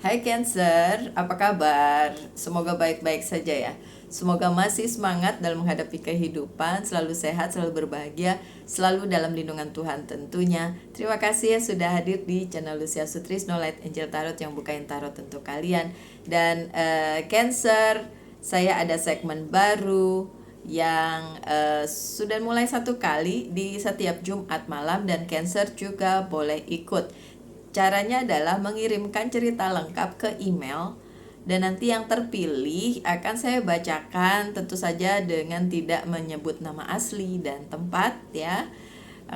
Hai Cancer, apa kabar? Semoga baik-baik saja ya. Semoga masih semangat dalam menghadapi kehidupan, selalu sehat, selalu berbahagia, selalu dalam lindungan Tuhan tentunya. Terima kasih ya sudah hadir di channel Lucia Sutrisno Light Angel Tarot yang bukain tarot untuk kalian. Dan Cancer, saya ada segmen baru yang sudah mulai 1 kali di setiap Jumat malam, dan Cancer juga boleh ikut. Caranya adalah mengirimkan cerita lengkap ke email, dan nanti yang terpilih akan saya bacakan, tentu saja dengan tidak menyebut nama asli dan tempat ya.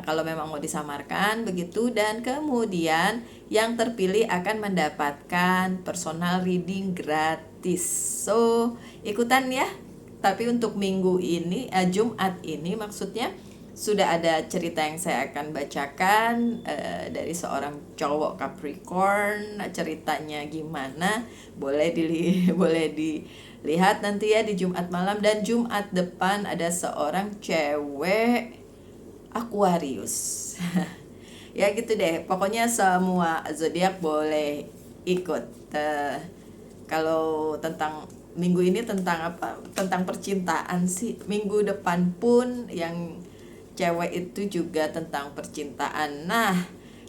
Kalau memang mau disamarkan begitu, dan kemudian yang terpilih akan mendapatkan personal reading gratis. So, ikutan ya. Tapi untuk minggu ini, Jumat ini maksudnya, sudah ada cerita yang saya akan bacakan dari seorang cowok Capricorn. Ceritanya gimana? Boleh boleh dilihat nanti ya di Jumat malam. Dan Jumat depan ada seorang cewek Aquarius. Ya gitu deh. Pokoknya semua zodiak boleh ikut. Kalau tentang minggu ini tentang apa? Tentang percintaan sih. Minggu depan pun yang cewek itu juga tentang percintaan. Nah,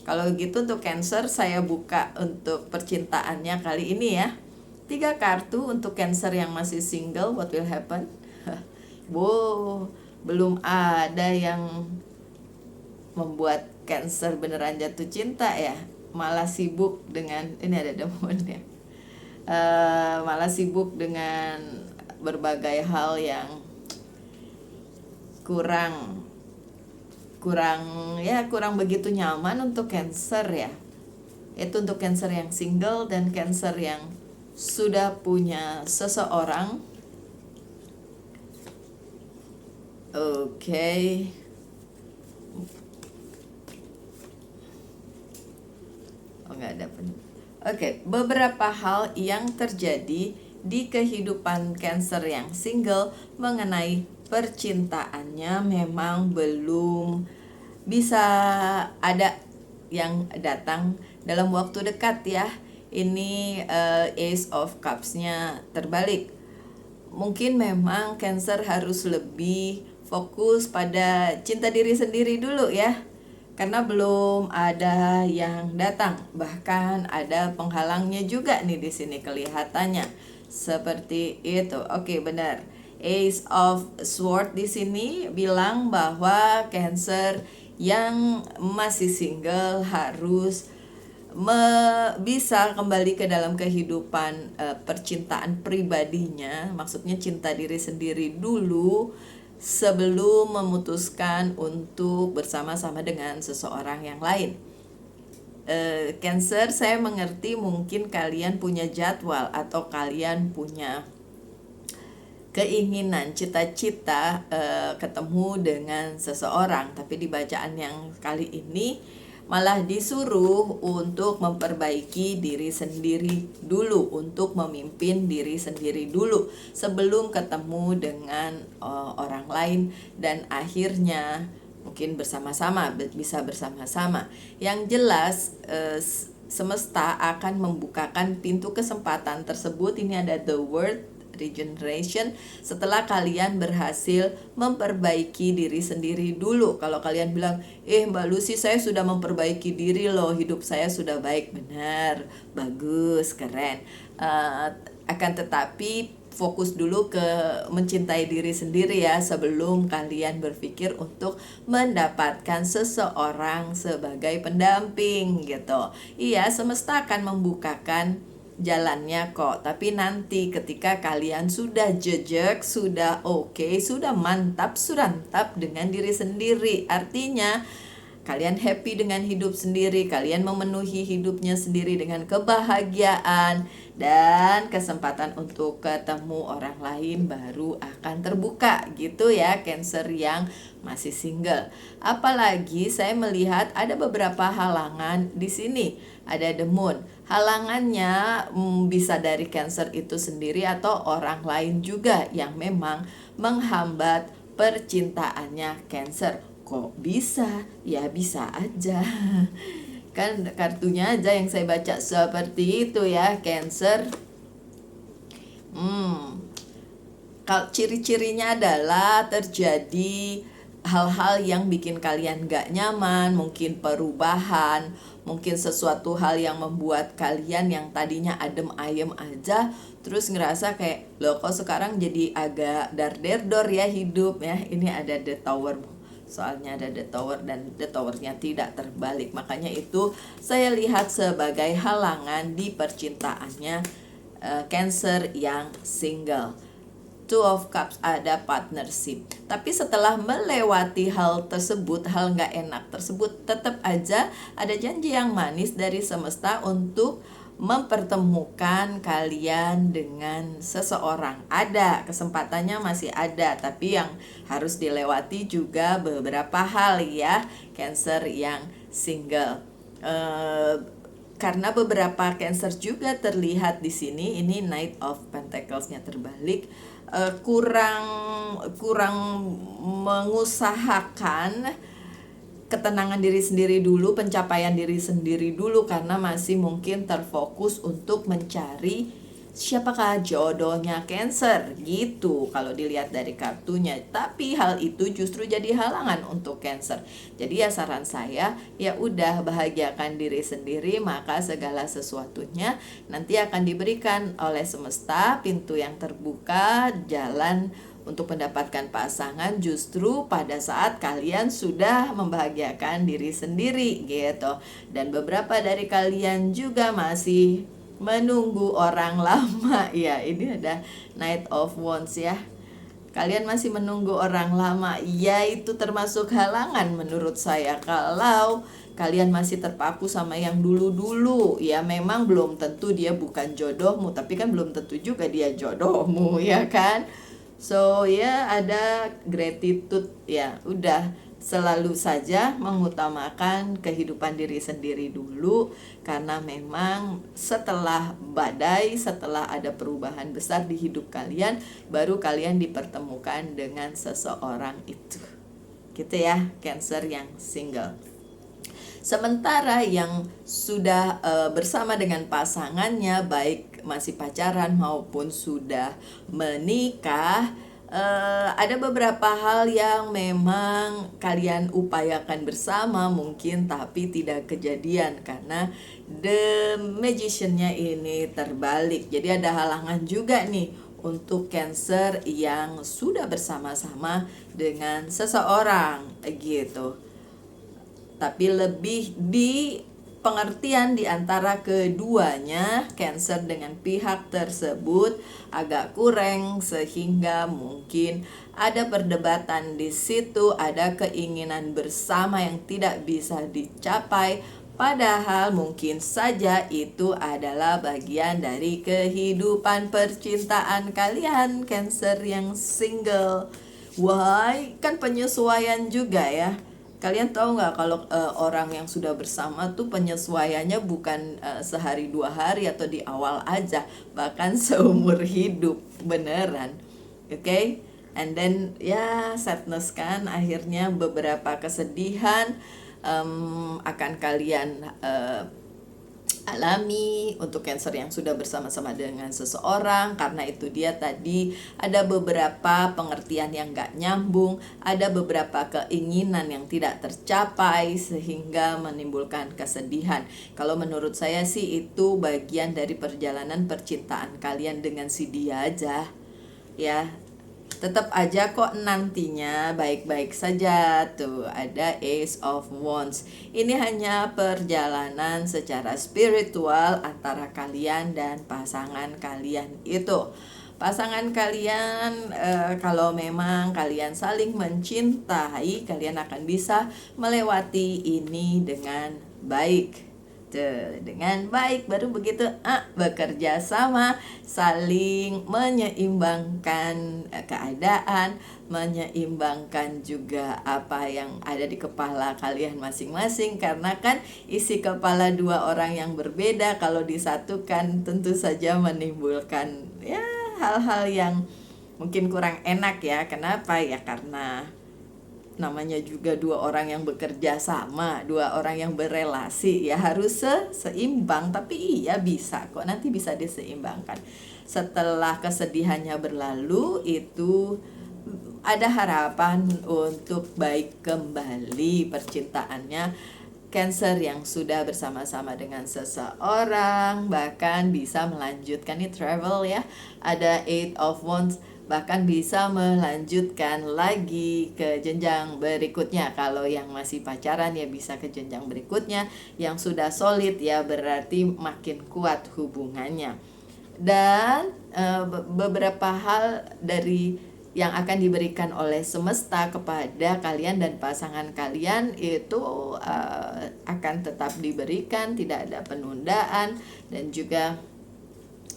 kalau gitu untuk Cancer saya buka untuk percintaannya kali ini ya. 3 kartu untuk Cancer yang masih single, what will happen? Wow, belum ada yang membuat Cancer beneran jatuh cinta ya. Malah sibuk dengan, ini ada demon ya. Malah sibuk dengan berbagai hal yang kurang begitu nyaman untuk Cancer ya. Itu untuk Cancer yang single dan Cancer yang sudah punya seseorang. Oke. Oh, nggak ada Oke, beberapa hal yang terjadi di kehidupan Cancer yang single mengenai percintaannya memang belum bisa ada yang datang dalam waktu dekat ya. Ini Ace of Cups-nya terbalik. Mungkin memang Cancer harus lebih fokus pada cinta diri sendiri dulu ya. Karena belum ada yang datang, bahkan ada penghalangnya juga nih di sini kelihatannya. Seperti itu. Oke, benar. Ace of Swords di sini bilang bahwa Cancer yang masih single harus bisa kembali ke dalam kehidupan percintaan pribadinya, maksudnya cinta diri sendiri dulu sebelum memutuskan untuk bersama-sama dengan seseorang yang lain. Cancer, saya mengerti mungkin kalian punya jadwal atau kalian punya keinginan, cita-cita ketemu dengan seseorang, tapi di bacaan yang kali ini malah disuruh untuk memperbaiki diri sendiri dulu, untuk memimpin diri sendiri dulu sebelum ketemu dengan orang lain, dan akhirnya mungkin bisa bersama-sama. Yang jelas semesta akan membukakan pintu kesempatan tersebut. Ini ada the word regeneration setelah kalian berhasil memperbaiki diri sendiri dulu. Kalau kalian bilang, Mbak Lucy, saya sudah memperbaiki diri loh, hidup saya sudah baik. Benar, bagus, keren. Akan tetapi fokus dulu ke mencintai diri sendiri ya, sebelum kalian berpikir untuk mendapatkan seseorang sebagai pendamping gitu. Iya, semesta akan membukakan jalannya kok, tapi nanti ketika kalian sudah jejak, sudah oke, sudah mantap, surantap dengan diri sendiri, artinya kalian happy dengan hidup sendiri, kalian memenuhi hidupnya sendiri dengan kebahagiaan, dan kesempatan untuk ketemu orang lain baru akan terbuka gitu ya, Cancer yang masih single. Apalagi saya melihat ada beberapa halangan di sini. Ada the moon. Halangannya bisa dari Cancer itu sendiri atau orang lain juga yang memang menghambat percintaannya Cancer. Kok bisa? Ya bisa aja. Kan kartunya aja yang saya baca seperti itu ya, Cancer. Ciri-cirinya adalah terjadi hal-hal yang bikin kalian gak nyaman, mungkin perubahan, mungkin sesuatu hal yang membuat kalian yang tadinya adem ayem aja, terus ngerasa kayak, loh kok sekarang jadi agak dar-der-dor ya hidup ya. Ini ada The Tower, soalnya ada The Tower dan The Tower-nya tidak terbalik. Makanya itu saya lihat sebagai halangan di percintaannya Cancer yang single. Two of Cups ada partnership. Tapi setelah melewati hal tersebut, hal gak enak tersebut, tetap aja ada janji yang manis dari semesta untuk mempertemukan kalian dengan seseorang. Ada, kesempatannya masih ada, tapi yang harus dilewati juga beberapa hal ya, Cancer yang single. Karena beberapa Cancer juga terlihat di sini, ini Knight of Pentacles-nya terbalik, kurang mengusahakan ketenangan diri sendiri dulu, pencapaian diri sendiri dulu, karena masih mungkin terfokus untuk mencari siapakah jodohnya Cancer gitu kalau dilihat dari kartunya. Tapi hal itu justru jadi halangan untuk Cancer. Jadi ya saran saya, ya udah bahagiakan diri sendiri, maka segala sesuatunya nanti akan diberikan oleh semesta, pintu yang terbuka, jalan untuk mendapatkan pasangan justru pada saat kalian sudah membahagiakan diri sendiri gitu. Dan beberapa dari kalian juga masih menunggu orang lama ya. Ini ada Knight of Wands ya. Kalian masih menunggu orang lama, ya itu termasuk halangan menurut saya. Kalau kalian masih terpaku sama yang dulu-dulu, ya memang belum tentu dia bukan jodohmu, tapi kan belum tentu juga dia jodohmu ya kan. So ya ada gratitude ya, udah selalu saja mengutamakan kehidupan diri sendiri dulu, karena memang setelah badai, setelah ada perubahan besar di hidup kalian, baru kalian dipertemukan dengan seseorang itu gitu ya, Cancer yang single. Sementara yang sudah bersama dengan pasangannya, baik masih pacaran maupun sudah menikah, ada beberapa hal yang memang kalian upayakan bersama mungkin, tapi tidak kejadian karena The Magician-nya ini terbalik. Jadi ada halangan juga nih untuk Cancer yang sudah bersama-sama dengan seseorang gitu. Tapi lebih di pengertian di antara keduanya, Cancer dengan pihak tersebut agak kurang, sehingga mungkin ada perdebatan di situ, ada keinginan bersama yang tidak bisa dicapai, padahal mungkin saja itu adalah bagian dari kehidupan percintaan kalian, Cancer yang single. Why? Kan penyesuaian juga ya. Kalian tahu nggak kalau orang yang sudah bersama tuh penyesuaiannya bukan sehari 2 hari atau di awal aja, bahkan seumur hidup beneran. Okay? And then ya sadness kan, akhirnya beberapa kesedihan akan kalian alami untuk Cancer yang sudah bersama-sama dengan seseorang. Karena itu dia tadi ada beberapa pengertian yang gak nyambung, ada beberapa keinginan yang tidak tercapai sehingga menimbulkan kesedihan. Kalau menurut saya sih itu bagian dari perjalanan percintaan kalian dengan si dia aja ya. Tetap aja kok nantinya baik-baik saja. Tuh ada Ace of Wands. Ini hanya perjalanan secara spiritual antara kalian dan pasangan kalian itu. Pasangan kalian kalau memang kalian saling mencintai, kalian akan bisa melewati ini dengan baik. Dengan baik, baru begitu bekerja sama, saling menyeimbangkan keadaan, menyeimbangkan juga apa yang ada di kepala kalian masing-masing. Karena kan isi kepala dua orang yang berbeda kalau disatukan tentu saja menimbulkan ya hal-hal yang mungkin kurang enak ya. Kenapa ya? Karena namanya juga dua orang yang bekerja sama, dua orang yang berelasi, ya harus seimbang. Tapi iya bisa kok, nanti bisa diseimbangkan. Setelah kesedihannya berlalu, itu ada harapan untuk baik kembali percintaannya. Cancer yang sudah bersama-sama dengan seseorang bahkan bisa melanjutkan nih travel ya. Ada Eight of Wands, bahkan bisa melanjutkan lagi ke jenjang berikutnya. Kalau yang masih pacaran ya bisa ke jenjang berikutnya. Yang sudah solid ya berarti makin kuat hubungannya. Dan beberapa hal dari yang akan diberikan oleh semesta kepada kalian dan pasangan kalian itu akan tetap diberikan, tidak ada penundaan. Dan juga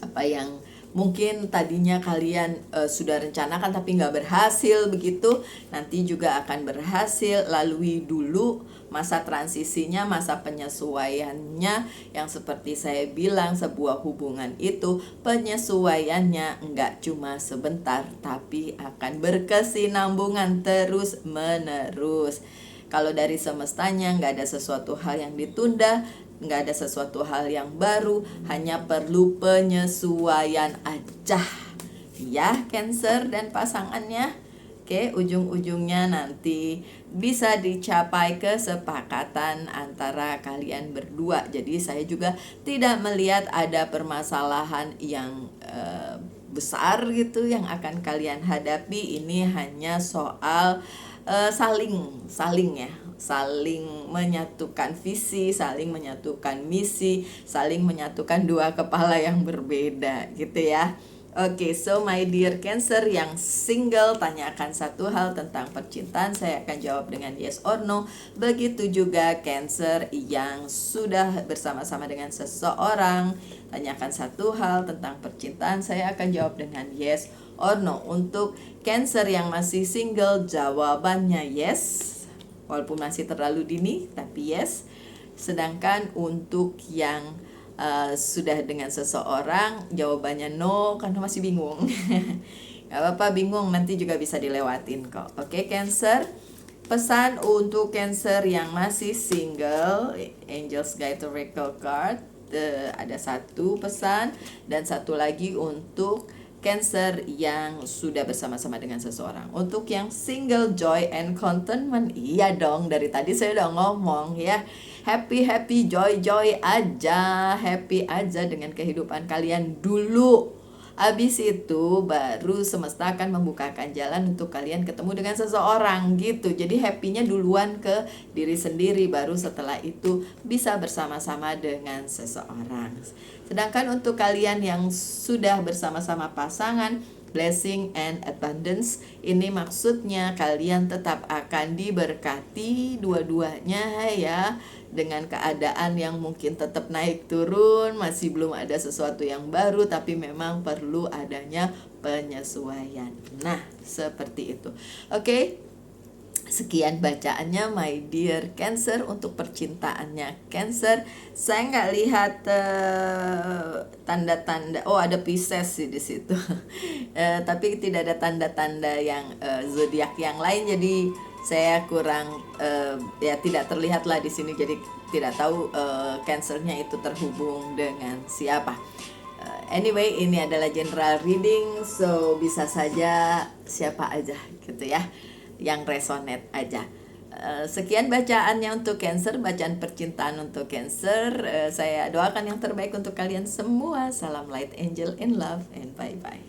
apa yang mungkin tadinya kalian sudah rencanakan tapi nggak berhasil begitu, nanti juga akan berhasil. Lalui dulu masa transisinya, masa penyesuaiannya, yang seperti saya bilang, sebuah hubungan itu penyesuaiannya nggak cuma sebentar, tapi akan berkesinambungan terus menerus. Kalau dari semestanya nggak ada sesuatu hal yang ditunda, nggak ada sesuatu hal yang baru, hanya perlu penyesuaian aja ya Cancer dan pasangannya. Oke, ujung-ujungnya nanti bisa dicapai kesepakatan antara kalian berdua. Jadi saya juga tidak melihat ada permasalahan yang besar gitu yang akan kalian hadapi. Ini hanya soal saling menyatukan visi, saling menyatukan misi, saling menyatukan dua kepala yang berbeda gitu ya. Oke, so my dear Cancer yang single, tanyakan satu hal tentang percintaan, saya akan jawab dengan yes or no. Begitu juga Cancer yang sudah bersama-sama dengan seseorang, tanyakan satu hal tentang percintaan, saya akan jawab dengan yes or no. Untuk Cancer yang masih single, jawabannya yes, walaupun masih terlalu dini, tapi yes. Sedangkan untuk yang sudah dengan seseorang, jawabannya no, karena masih bingung. Gak apa-apa, bingung nanti juga bisa dilewatin kok. Oke Cancer, pesan untuk Cancer yang masih single, Angels Guide Oracle Card, ada satu pesan, dan satu lagi untuk Cancer yang sudah bersama-sama dengan seseorang. Untuk yang single, joy and contentment. Iya dong, dari tadi saya udah ngomong ya. Happy, joy aja. Happy aja dengan kehidupan kalian dulu. Habis itu baru semesta akan membukakan jalan untuk kalian ketemu dengan seseorang gitu. Jadi happy-nya duluan ke diri sendiri, baru setelah itu bisa bersama-sama dengan seseorang. Sedangkan untuk kalian yang sudah bersama-sama pasangan, blessing and abundance, ini maksudnya kalian tetap akan diberkati dua-duanya ya, dengan keadaan yang mungkin tetap naik turun, masih belum ada sesuatu yang baru, tapi memang perlu adanya penyesuaian. Nah, seperti itu. Oke. Sekian bacaannya my dear Cancer untuk percintaannya Cancer. Saya nggak lihat tanda-tanda. Oh, ada Pisces sih di situ. Tapi tidak ada tanda-tanda yang zodiak yang lain. Jadi saya kurang ya tidak terlihat lah di sini. Jadi tidak tahu Cancernya itu terhubung dengan siapa. Anyway, ini adalah general reading, so bisa saja siapa aja gitu ya, yang resonate aja. Sekian bacaannya untuk Cancer, bacaan percintaan untuk Cancer. Saya doakan yang terbaik untuk kalian semua. Salam light angel in love and bye bye.